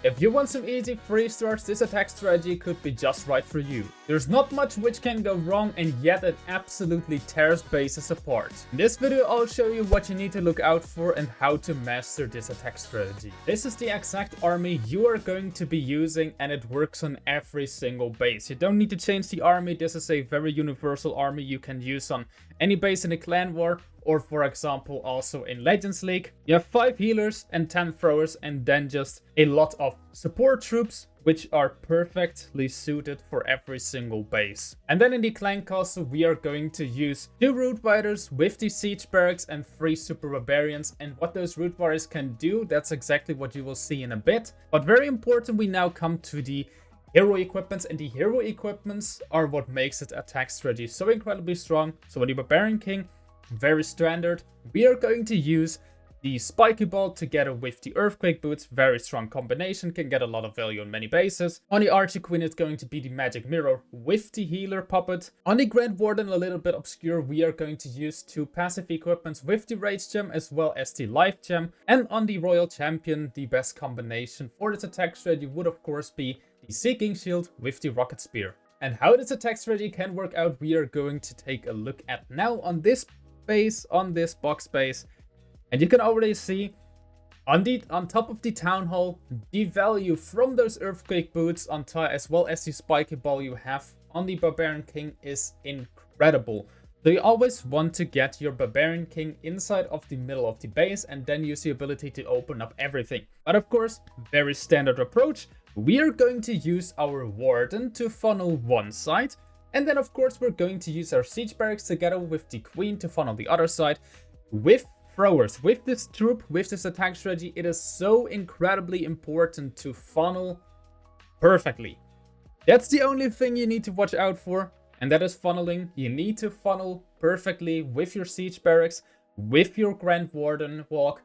If you want some easy free starts, this attack strategy could be just right for you. There's not much which can go wrong, and yet it absolutely tears bases apart. In this video I'll show you what you need to look out for and how to master this attack strategy. This is the exact army you are going to be using, and it works on every single base. You don't need to change the army. This is a very universal army you can use on any base in a clan war, or for example also in Legends League. You have 5 healers and 10 throwers, and then just a lot of support troops which are perfectly suited for every single base. And then in the clan castle we are going to use 2 root riders with the siege barracks and 3 super barbarians, and what those root riders can do, that's exactly what you will see in a bit. But very important, we now come to the hero equipments, and the hero equipments are what makes it attack strategy so incredibly strong. So with the Barbarian King, very standard, we are going to use the Spiky Ball together with the Earthquake Boots. Very strong combination, can get a lot of value on many bases. On the Archer Queen it's going to be the Magic Mirror with the Healer Puppet. On the Grand Warden, a little bit obscure, we are going to use 2 passive equipments with the Rage Gem as well as the Life Gem. And on the Royal Champion, the best combination for this attack strategy would of course be the Seeking Shield with the Rocket Spear. And how this attack strategy can work out, we are going to take a look at now on this base, on this box base. And you can already see on top of the Town Hall, the value from those Earthquake Boots on top as well as the Spiky Ball you have on the Barbarian King is incredible. So you always want to get your Barbarian King inside of the middle of the base and then use the ability to open up everything. But of course, very standard approach. We are going to use our Warden to funnel one side, and then of course we're going to use our Siege Barracks together with the Queen to funnel the other side with throwers. With this troop, with this attack strategy, it is so incredibly important to funnel perfectly. That's the only thing you need to watch out for, and that is funneling. You need to funnel perfectly with your Siege Barracks, with your Grand Warden walk,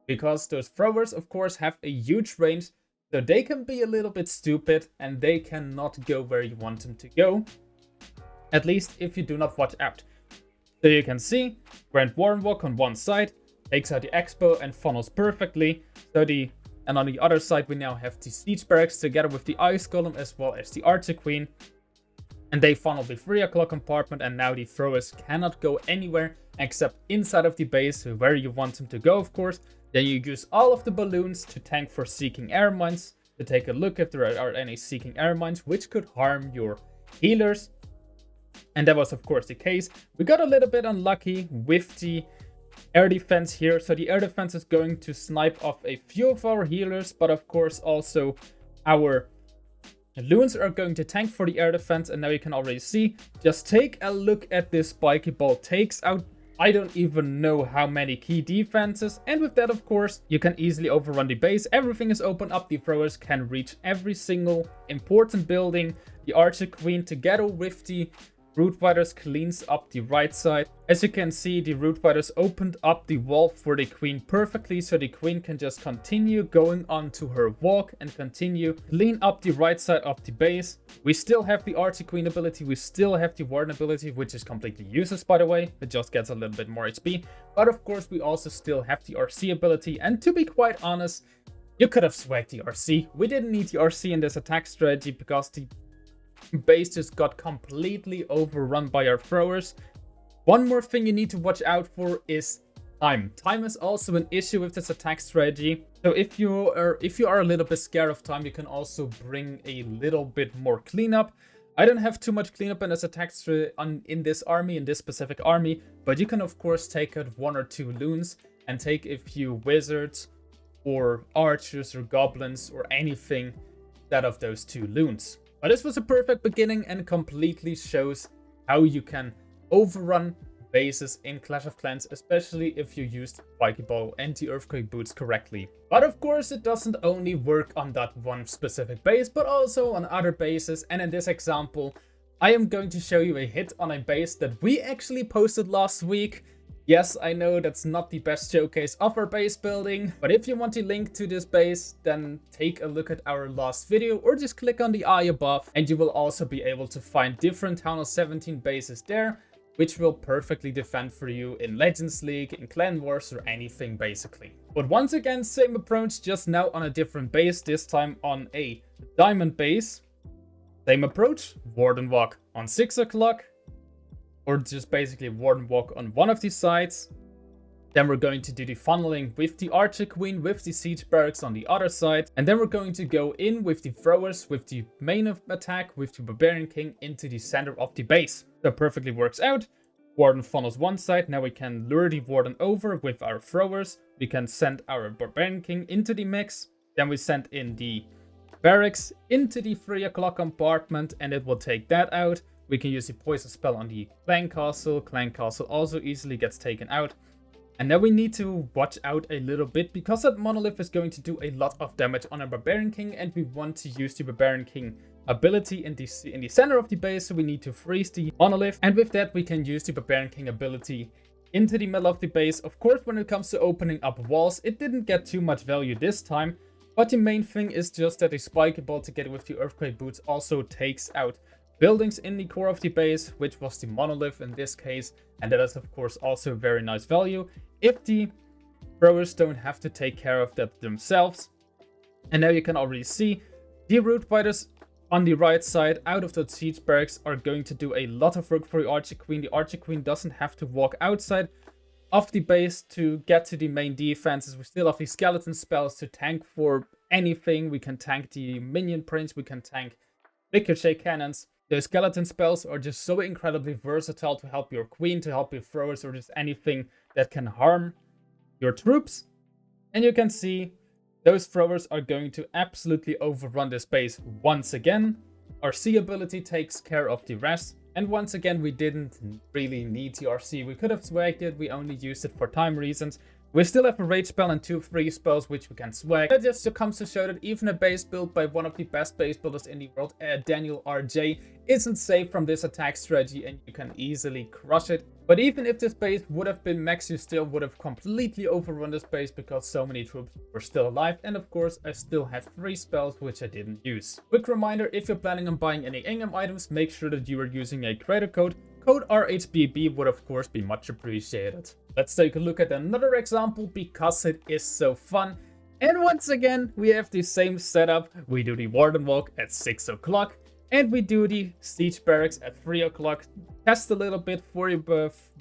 because those throwers of course have a huge range. So they can be a little bit stupid and they cannot go where you want them to go. At least if you do not watch out. So you can see Grand Warden walk on one side, takes out the Expo and funnels perfectly. And on the other side we now have the Siege Barracks together with the Ice Golem as well as the Archer Queen. And they funnel the 3 o'clock compartment, and now the throwers cannot go anywhere except inside of the base where you want them to go of course. Then you use all of the balloons to tank for Seeking Air Mines, to take a look if there are any Seeking Air Mines which could harm your healers. And that was of course the case. We got a little bit unlucky with the air defense here. So the air defense is going to snipe off a few of our healers, but of course also our loons are going to tank for the air defense. And now you can already see, just take a look at this Spiky Ball, takes out I don't even know how many key defenses, and with that of course you can easily overrun the base. Everything is open up, the throwers can reach every single important building. The Archer Queen together with the Root Riders cleans up the right side. As you can see, the Root Riders opened up the wall for the Queen perfectly, so the Queen can just continue going on to her walk and continue clean up the right side of the base. We still have the Archer Queen ability, we still have the Warden ability, which is completely useless by the way, it just gets a little bit more HP. But of course we also still have the RC ability, and to be quite honest, you could have swagged the RC. We didn't need the RC in this attack strategy because the base just got completely overrun by our throwers. One more thing you need to watch out for is time. Time is also an issue with this attack strategy. So if you are a little bit scared of time, you can also bring a little bit more cleanup. I don't have too much cleanup in this attack in this army, in this specific army, but you can of course take out 1 or 2 loons and take a few wizards or archers or goblins or anything instead of those 2 loons. But this was a perfect beginning and completely shows how you can overrun bases in Clash of Clans, especially if you used Spiky Ball and the Earthquake Boots correctly. But of course it doesn't only work on that one specific base, but also on other bases. And in this example, I am going to show you a hit on a base that we actually posted last week. Yes, I know that's not the best showcase of our base building, but if you want a link to this base, then take a look at our last video or just click on the eye above, and you will also be able to find different Town Hall 17 bases there. which will perfectly defend for you in Legends League, in Clan Wars, or anything basically. But once again, same approach, just now on a different base, this time on a diamond base. Same approach, Warden Walk on 6 o'clock, or just basically Warden Walk on one of these sides. Then we're going to do the funneling with the Archer Queen, with the Siege Barracks on the other side. And then we're going to go in with the throwers, with the main attack, with the Barbarian King into the center of the base. That perfectly works out. Warden funnels one side. Now we can lure the Warden over with our throwers. We can send our Barbarian King into the mix. Then we send in the Barracks into the 3 o'clock compartment, and it will take that out. We can use the poison spell on the Clan Castle. Clan Castle also easily gets taken out. And now we need to watch out a little bit, because that monolith is going to do a lot of damage on our Barbarian King, and we want to use the Barbarian King ability in the center of the base, so we need to freeze the monolith. And with that, we can use the Barbarian King ability into the middle of the base. Of course, when it comes to opening up walls, it didn't get too much value this time, but the main thing is just that the Spike Ball together with the Earthquake Boots also takes out buildings in the core of the base, which was the monolith in this case, and that is of course also very nice value if the throwers don't have to take care of that themselves. And now you can already see the Root Fighters on the right side out of the Siege Barracks are going to do a lot of work for the Archer Queen. The Archer Queen doesn't have to walk outside of the base to get to the main defenses. We still have the skeleton spells to tank for anything. We can tank the Minion Prince, we can tank ricochet cannons. The skeleton spells are just so incredibly versatile to help your queen, to help your throwers, or just anything that can harm your troops. And you can see those throwers are going to absolutely overrun this base once again. Our C ability takes care of the rest. And once again, we didn't really need the RC. We could have swagged it, we only used it for time reasons. We still have a rage spell and 2 free spells which we can swag. That just comes to show that even a base built by one of the best base builders in the world, Daniel RJ, isn't safe from this attack strategy, and you can easily crush it. But even if this base would have been max, you still would have completely overrun this base because so many troops were still alive. And of course, I still had 3 spells which I didn't use. Quick reminder, if you're planning on buying any Ingham items, make sure that you are using a creator code. Code RHBB would of course be much appreciated. Let's take a look at another example because it is so fun. And once again, we have the same setup. We do the Warden Walk at 6 o'clock and we do the Siege Barracks at 3 o'clock. Test a little bit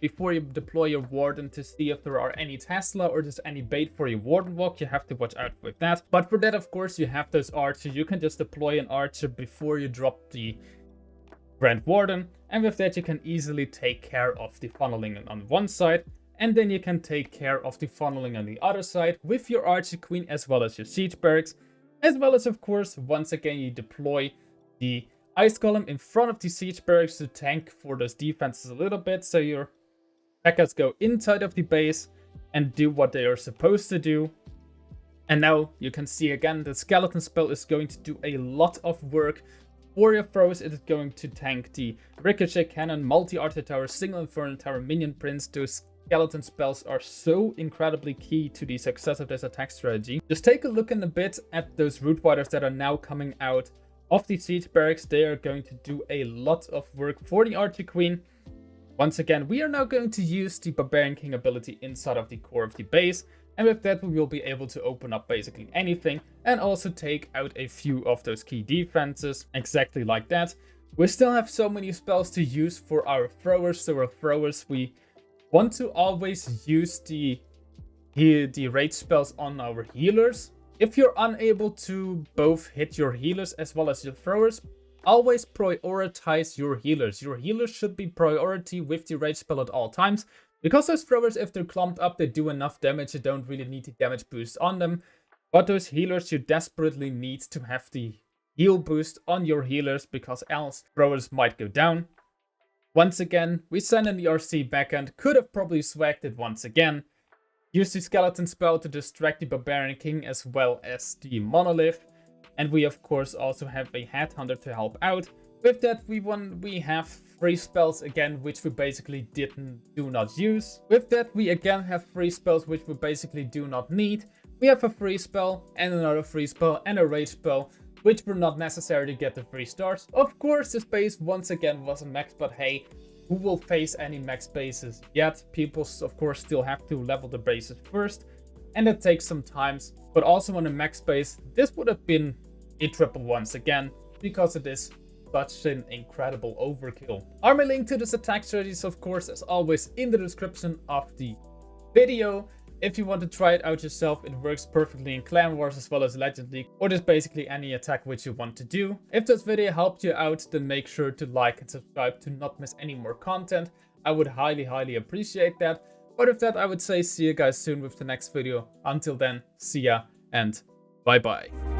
before you deploy your Warden to see if there are any Tesla or just any bait for your Warden Walk. You have to watch out with that. But for that, of course, you have those archers. You can just deploy an archer before you drop the Grand Warden, and with that you can easily take care of the funneling on one side, and then you can take care of the funneling on the other side with your Archer Queen as well as your Siege Barracks, as well as of course once again you deploy the Ice Column in front of the Siege Barracks to tank for those defenses a little bit, so your packers go inside of the base and do what they are supposed to do. And now you can see again the Skeleton spell is going to do a lot of work. For your throws, it is going to tank the Ricochet Cannon, Multi-Archer Tower, Single Inferno Tower, Minion Prince. Those skeleton spells are so incredibly key to the success of this attack strategy. Just take a look in a bit at those Root Riders that are now coming out of the Siege Barracks. They are going to do a lot of work for the Archer Queen. Once again, we are now going to use the Barbarian King ability inside of the core of the base. And with that, we will be able to open up basically anything and also take out a few of those key defenses, exactly like that. We still have so many spells to use for our throwers. So our throwers, we want to always use the rage spells on our healers. If you're unable to both hit your healers as well as your throwers, always prioritize your healers. Your healers should be priority with the rage spell at all times. Because those throwers, if they're clumped up, they do enough damage. You don't really need the damage boost on them. But those healers, you desperately need to have the heal boost on your healers, because else throwers might go down. Once again, we send in the RC backend. Could have probably swagged it once again. Use the Skeleton spell to distract the Barbarian King as well as the Monolith. And we of course also have a Headhunter to help out. With that, we have 3 spells again, which we basically do not use. With that, we again have 3 spells, which we basically do not need. We have a free spell and another free spell and a rage spell, which were not necessary to get the 3 stars. Of course, the space once again wasn't max, but hey, who will face any max bases yet. People, of course, still have to level the bases first, and it takes some time. But also on a max base, this would have been a triple once again, because it is such an incredible overkill. Army link to this attack strategy is, of course, as always, in the description of the video. If you want to try it out yourself, it works perfectly in Clan Wars as well as Legend League, or just basically any attack which you want to do. If this video helped you out, then make sure to like and subscribe to not miss any more content. I would highly appreciate that. But with that, I would say see you guys soon with the next video. Until then, see ya and bye bye.